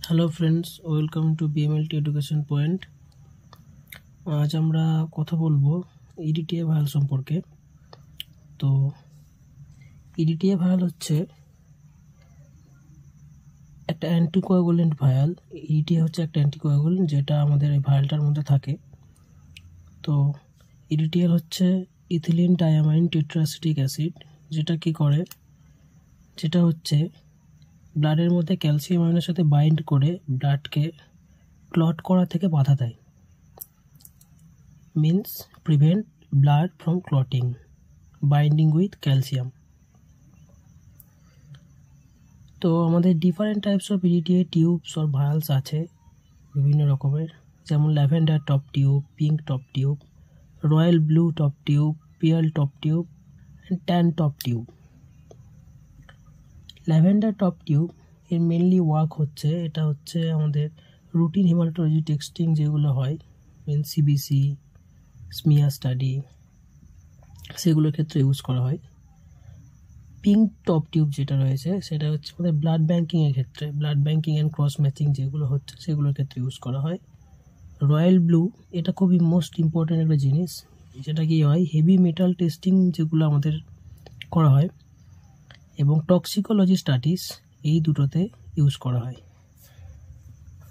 Hello friends, welcome to BMLT education point. আজ আমরা কথা বলবো ইডিটিএ ভায়াল সম্পর্কে। তো ইডিটিএ ভায়াল হচ্ছে একটা অ্যান্টিকোয়াগুলেন্ট ভায়াল। ইডিটিএ হচ্ছে একটা অ্যান্টিকোয়াগুলেন্ট যেটা আমাদের এই ভায়ালটার মধ্যে থাকে। তো ইডিটিএল হচ্ছে ইথিলিন ডায়ামাইন টেট্রাসিটিক অ্যাসিড, যেটা কি করে, যেটা হচ্ছে ব্লাডের মধ্যে ক্যালসিয়াম আয়নের সাথে বাইন্ড করে ব্লাডকে ক্লট করা থেকে বাধা দেয়। Means prevent blood from clotting binding with calcium. তো আমাদের different types of EDTA tubes or vials আছে বিভিন্ন রকমের, যেমন lavender top tube, pink top tube, royal blue top tube, pearl top tube and tan top tube. Lavender top tube এর mainly work হচ্ছে, এটা হচ্ছে আমাদের রুটিন হেমাটোলজি টেস্টিং যেগুলো হয়, মিন সিবিসি, স্মিয়ার স্টাডি, সেগুলোর ক্ষেত্রে ইউজ করা হয়। পিঙ্ক টপ টিউব যেটা রয়েছে সেটা হচ্ছে আমাদের ব্লাড ব্যাঙ্কিংয়ের ক্ষেত্রে, blood banking and cross matching যেগুলো হচ্ছে সেগুলোর ক্ষেত্রে ইউজ করা হয়। রয়্যাল ব্লু এটা খুবই মোস্ট ইম্পর্ট্যান্ট একটা জিনিস, যেটা কি হয় হেভি মেটাল টেস্টিং যেগুলো আমাদের করা হয়, এবং টক্সিকোলজি স্টাডিজ এই দুটোতে ইউজ করা হয়।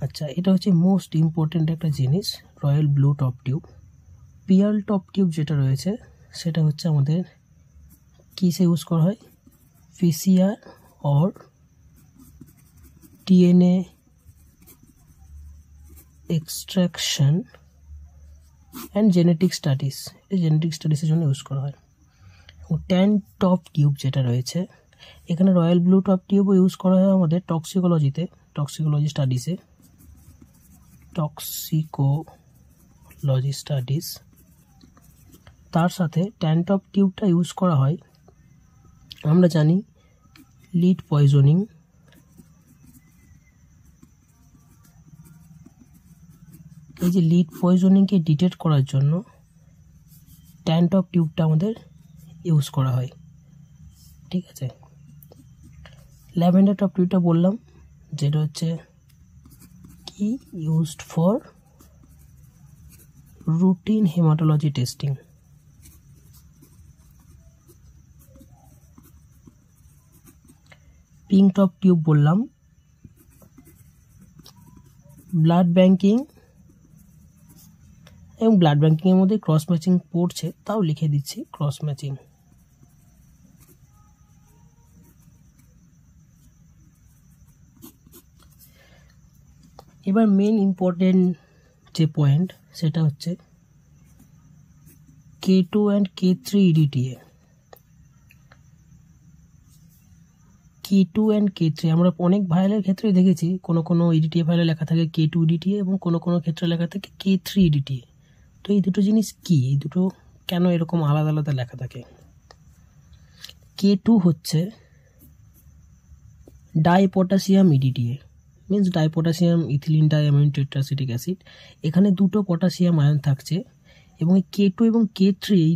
আচ্ছা, এটা হচ্ছে মোস্ট ইম্পর্ট্যান্ট একটা জিনিস, royal blue top tube. Pearl top tube যেটা রয়েছে সেটা হচ্ছে আমাদের কিসে ইউজ করা হয়, PCR or DNA extraction and genetic studies, এই জেনেটিক স্টাডিজের জন্য ইউজ করা হয়। এবং ট্যান টপ টিউব যেটা রয়েছে, এখানে রয়্যাল ব্লু টপ টিউবও ইউজ করা হয় আমাদের টক্সিকোলজিতে, টক্সিকোলজি স্টাডিজে, টক্সিকোলজি স্টাডিজ। তার সাথে ট্যান টপ টিউবটা ইউজ করা হয়, আমরা জানি লিড পয়জনিং, এই যে লিড পয়জনিংকে ডিটেক্ট করার জন্য ট্যান টপ টিউবটা আমাদের ইউজ করা হয়। ঠিক আছে, ল্যাভেন্ডার টপ টিউবটা বললাম যেটা হচ্ছে কি used for routine haematology testing. Pink top tube বললাম ব্লাড ব্যাঙ্কিং, এবং ব্লাড ব্যাঙ্কিংয়ের মধ্যে ক্রস ম্যাচিং পড়ছে, তাও লিখে দিচ্ছি ক্রস ম্যাচিং। এবার মেন ইম্পর্টেন্ট যে পয়েন্ট সেটা হচ্ছে K2 and K3 EDTA. K2 and K3 আমরা অনেক ভায়ালের ক্ষেত্রেই দেখেছি, কোনো ইডিটিএ ফাইলে লেখা থাকে K2 ইডিটিএ এবং কোনো ক্ষেত্রে লেখা থাকে K3 ইডিটিএ। তো এই দুটো জিনিস কি, এই দুটো কেন এরকম আলাদা আলাদা লেখা থাকে? K2 হচ্ছে ডাইপটাশিয়াম ইডিটিএ, মিন্স ডাইপটাশিয়াম ইথিলিন ডায়ামাইন টেট্রাসিটিক অ্যাসিড। এখানে দুটো পটাশিয়াম আয়ন থাকছে, এবং এই K2 এবং K3 এই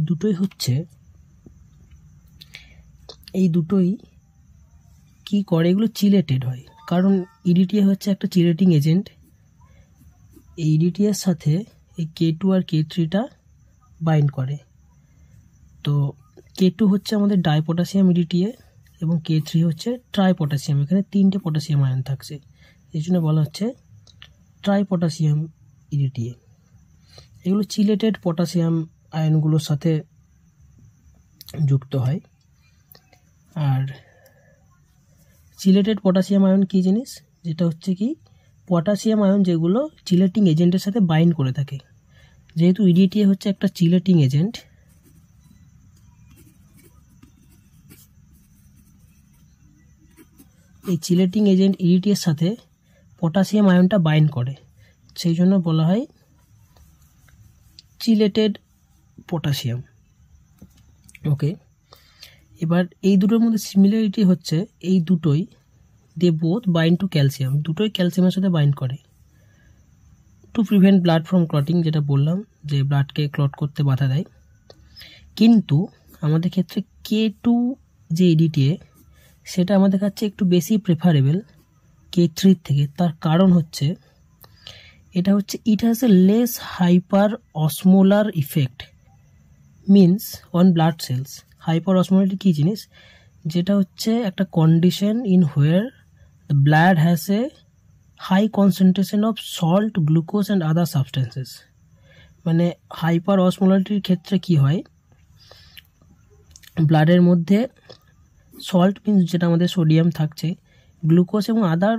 দুটোই কি করে, এগুলো চিলেটেড হয়, কারণ ইডিটিএ হচ্ছে একটা চিলেটিং এজেন্ট। এই ইডিটিএর সাথে এই K2 আর K3টা বাইন্ড করে। তো K2 হচ্ছে আমাদের ডাইপটাশিয়াম ইডিটিএ এবং K3 হচ্ছে ট্রাইপটাশিয়াম, এখানে 3টে পটাশিয়াম আয়ন থাকছে, এই জন্য বলা হচ্ছে ট্রাইপটাশিয়াম ইডিটিএ। এগুলো চিলেটেড পটাশিয়াম আয়নগুলোর সাথে যুক্ত হয়। আর চিলেটেড পটাশিয়াম আয়ন কী জিনিস, যেটা হচ্ছে কি পটাশিয়াম আয়ন যেগুলো চিলেটিং এজেন্টের সাথে বাইন্ড করে থাকে। যেহেতু ইডিটিএ হচ্ছে একটা চিলেটিং এজেন্ট, এই চিলেটিং এজেন্ট ইডিটিএর সাথে পটাশিয়াম আয়নটা বাইন্ড করে, সেই জন্য বলা হয় চিলেটেড পটাশিয়াম। ওকে, এবার এই দুটোর মধ্যে সিমিলারিটি হচ্ছে এই দুটোই they both bind to calcium, দুটোই ক্যালসিয়ামের সাথে বাইন্ড করে to prevent blood from clotting, যেটা বললাম যে ব্লাডকে ক্লট করতে বাধা দেয়। কিন্তু আমাদের ক্ষেত্রে K2 যে ইডিটিএ সেটা আমাদের কাছে একটু বেশি প্রেফারেবল, K3 থেকে, তার কারণ হচ্ছে এটা হচ্ছে it has a less hyper osmolar effect means on blood cells. Hyper osmolarity কী জিনিস? যেটা হচ্ছে একটা condition in where the blood has a high concentration of salt, glucose and other substances. মানে হাইপার অসমোলারিটির ক্ষেত্রে কি হয়, ব্লাডের মধ্যে সল্ট মিনস যেটা আমাদের সোডিয়াম থাকছে, গ্লুকোজ এবং আদার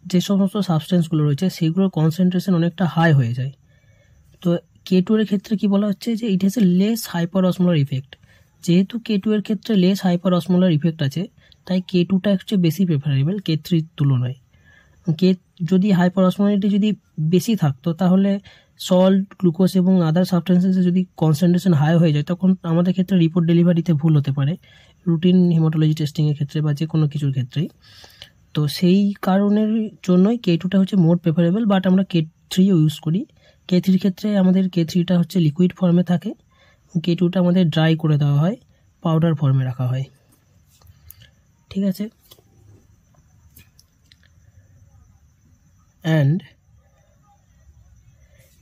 যে সমস্ত সাবস্টেন্সগুলো রয়েছে সেগুলোর কনসেন্ট্রেশন অনেকটা হাই হয়ে যায়। তো K2 এর ক্ষেত্রে কি বলা হচ্ছে যে it has a less hyper osmolar effect. যেহেতু K2 এর ক্ষেত্রে লেস হাইপার অসমোলার ইফেক্ট আছে, তাই K2টা হচ্ছে বেশি প্রেফারেবল K3 তুলনায়। যদি হাইপার অসমোলারিটি যদি বেশি থাকতো তাহলে সল্ট, গ্লুকোজ এবং আদার সাবস্টেন্সেসে যদি কনসেন্ট্রেশন হাই হয়ে যায় তখন আমাদের ক্ষেত্রে রিপোর্ট ডেলিভারিতে ভুল হতে পারে, রুটিন হিমাটোলজি টেস্টিংয়ের ক্ষেত্রে বা যে কোনো কিছুর ক্ষেত্রেই। তো সেই কারণের জন্যই K2টা হচ্ছে মোর প্রেফারেবল, বাট আমরা K3ও ইউজ করি। K3 ক্ষেত্রে আমাদের K3টা হচ্ছে লিকুইড ফর্মে থাকে, K2টা আমাদের ড্রাই করে দেওয়া হয়, পাউডার ফর্মে রাখা হয়। ঠিক আছে, অ্যান্ড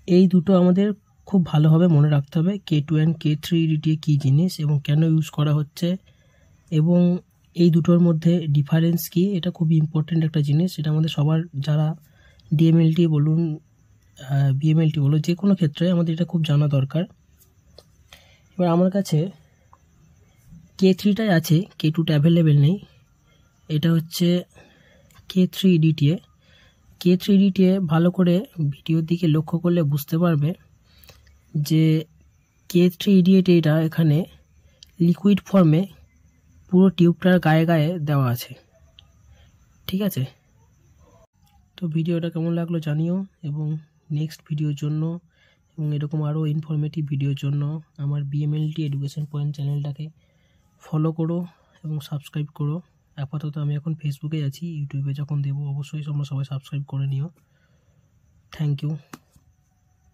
এই দুটো আমাদের খুব ভালোভাবে মনে রাখতে হবে, K2 অ্যান্ড K3 EDTA কী জিনিস এবং কেন ইউজ করা হচ্ছে, এবং এই দুটোর মধ্যে ডিফারেন্স কী, এটা খুবই ইম্পর্ট্যান্ট একটা জিনিস। এটা আমাদের সবার, যারা DMLT বলুন, BMLT বলুন, যে কোনো ক্ষেত্রে আমাদের এটা খুব জানা দরকার। এবার আমার কাছে K3টাই আছে, K2টা অ্যাভেলেবেল নেই। এটা হচ্ছে K3 EDTA। K3 EDTA ভালো করে ভিডিওর দিকে লক্ষ্য করলে বুঝতে পারবে যে K3 EDTA এখানে লিকুইড ফর্মে পুরো টিউবটার গায়ে গায়ে দেওয়া আছে। ঠিক আছে, তো ভিডিওটা কেমন লাগলো জানিও, এবং নেক্সট ভিডিওর জন্য এবং এরকম আরও ইনফরমেটিভ ভিডিওর জন্য আমার BMLT এডুকেশন পয়েন্ট চ্যানেলটাকে ফলো করো এবং সাবস্ক্রাইব করো। আপাতত আমি এখন ফেসবুকে আছি, ইউটিউবে যখন দেবো অবশ্যই তোমরা সবাই সাবস্ক্রাইব করে নিও। Thank you.